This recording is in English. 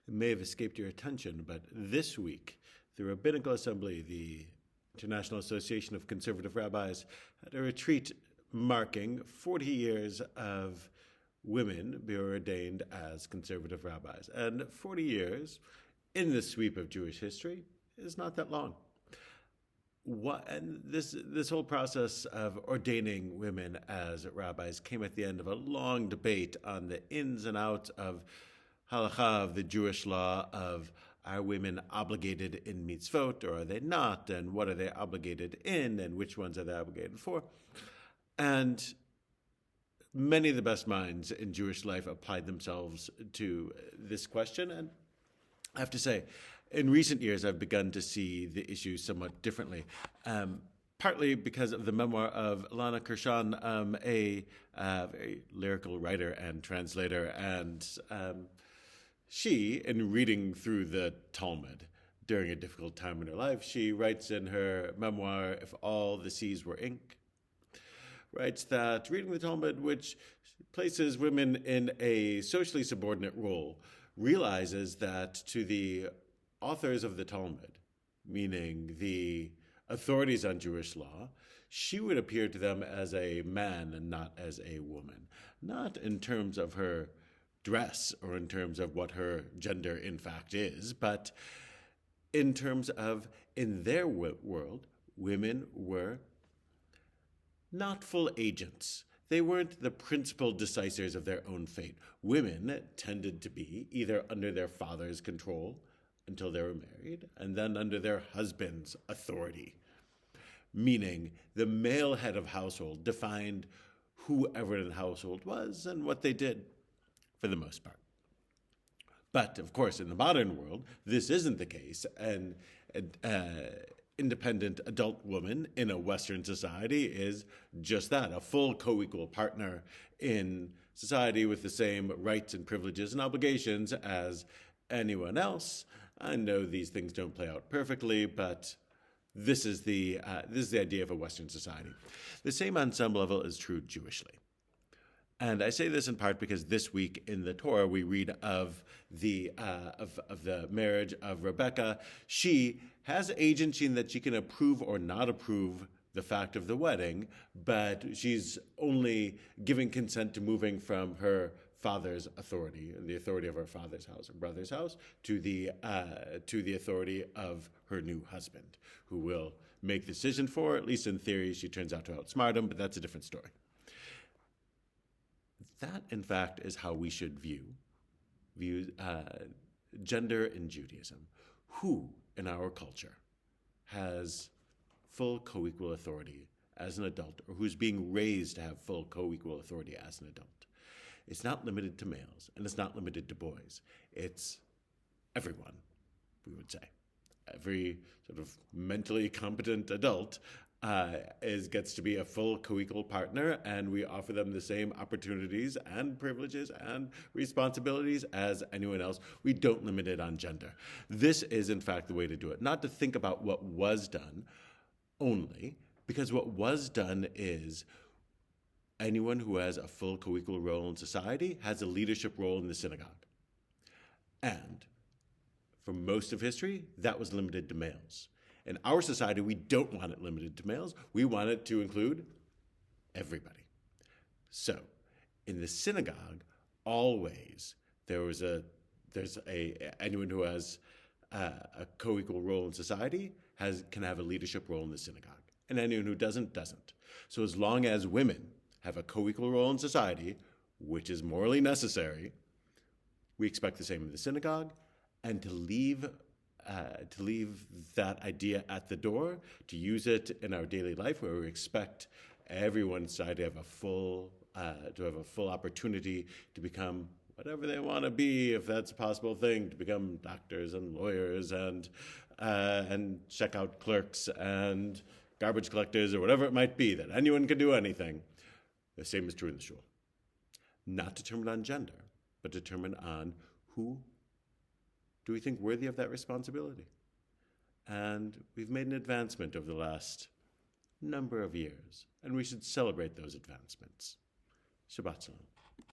It may have escaped your attention, but this week, the Rabbinical Assembly, the International Association of Conservative Rabbis, had a retreat marking 40 years of women being ordained as conservative rabbis. And 40 years in the sweep of Jewish history is not that long. And this whole process of ordaining women as rabbis came at the end of a long debate on the ins and outs of halakha, of the Jewish law, of are women obligated in mitzvot or are they not, and what are they obligated in, and which ones are they obligated for. And many of the best minds in Jewish life applied themselves to this question. And I have to say, in recent years, I've begun to see the issue somewhat differently, partly because of the memoir of Lana Kershaw, a very lyrical writer and translator. And she, in reading through the Talmud during a difficult time in her life, she writes in her memoir, If All the Seas Were Ink, writes that reading the Talmud, which places women in a socially subordinate role, realizes that to the authors of the Talmud, meaning the authorities on Jewish law, she would appear to them as a man and not as a woman, not in terms of her dress or in terms of what her gender in fact is, but in terms of, in their world, women were not full agents. They weren't the principal decisors of their own fate. Women tended to be either under their father's control until they were married, and then under their husband's authority, meaning the male head of household defined whoever in the household was and what they did, for the most part. But, of course, in the modern world, this isn't the case, and independent adult woman in a Western society is just that, a full co-equal partner in society with the same rights and privileges and obligations as anyone else. I know these things don't play out perfectly, but this is the idea of a Western society. The same on some level is true Jewishly. And I say this in part because this week in the Torah we read of the marriage of Rebecca. She has agency in that she can approve or not approve the fact of the wedding, but she's only giving consent to moving from her father's authority, the authority of her father's house, her brother's house, to the authority of her new husband, who will make the decision for her. At least in theory, she turns out to outsmart him, but that's a different story. That, in fact, is how we should view gender in Judaism. Who in our culture has full co-equal authority as an adult, or who's being raised to have full co-equal authority as an adult? It's not limited to males, and it's not limited to boys. It's everyone, we would say. Every sort of mentally competent adult gets to be a full co-equal partner, and we offer them the same opportunities and privileges and responsibilities as anyone else. We don't limit it on gender. This is, in fact, the way to do it. Not to think about what was done only, because what was done is anyone who has a full co-equal role in society has a leadership role in the synagogue. And for most of history, that was limited to males. In our society, we don't want it limited to males. We want it to include everybody. So, in the synagogue, always there's anyone who has a co-equal role in society can have a leadership role in the synagogue, and anyone who doesn't. So, as long as women have a co-equal role in society, which is morally necessary, we expect the same in the synagogue, and to leave that idea at the door, to use it in our daily life, where we expect everyone inside to have a full opportunity to become whatever they want to be, if that's a possible thing, to become doctors and lawyers and checkout clerks and garbage collectors or whatever it might be, that anyone can do anything. The same is true in the shul. Not determined on gender, but determined on who do we think worthy of that responsibility. And we've made an advancement over the last number of years, and we should celebrate those advancements. Shabbat Shalom.